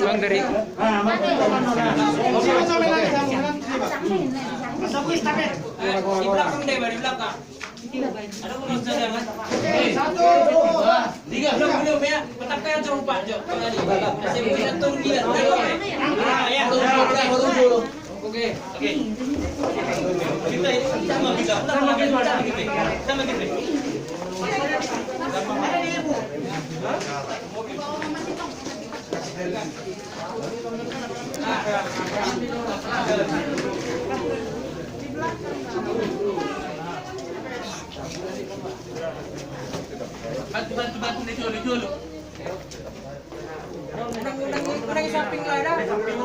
Bang dari di belakang deh, di belakang. Ada pun cadangan. Satu, dua, Tiga, belum ya. Petak kayak coba, Jo. Saya punya turun dia. Ah, ya. Oke. Kita ini sama kita. Sama kita. Bantu dulu. Kurang samping lah dah. Bantu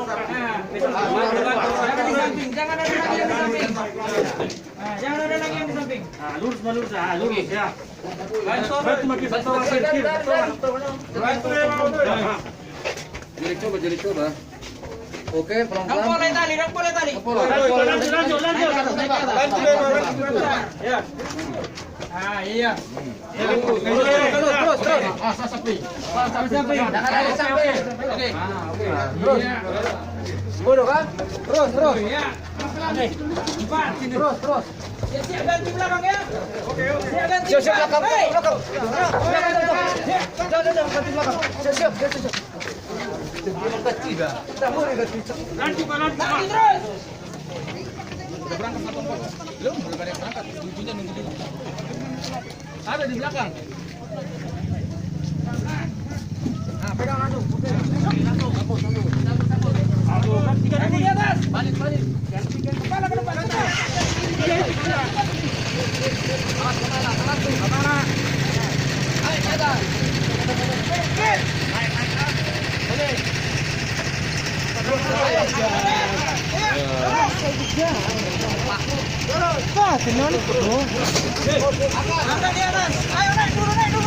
di samping, jangan ada lagi yang di samping. Jangan ada lagi yang di samping. Lurus ya. Bantu Bantu. Jadi coba. Oke, pelan-pelan. Rang boleh tali. Lanjut. bantu Ya. Ah, iya. Terus. Sampai. Jangan ada sampai. Oke. Terus. Bodoh kan? Terus. Iya. Empat. Terus. Siap ganti belakang ya. Oke. Siap ganti. Siap belakang. Ganti belakang. Siap. Kecil dah. Tak boleh kecil. Ganti terus. Belum ada yang berangkat. Ujungnya nunggu dulu. Ada di belakang. Nah, pegang langsung. Oke. Ganti di atas. Balik. Kepala ke depan. Kemana? Ayo, kita. Angkat di atas. Ayo naik dulu.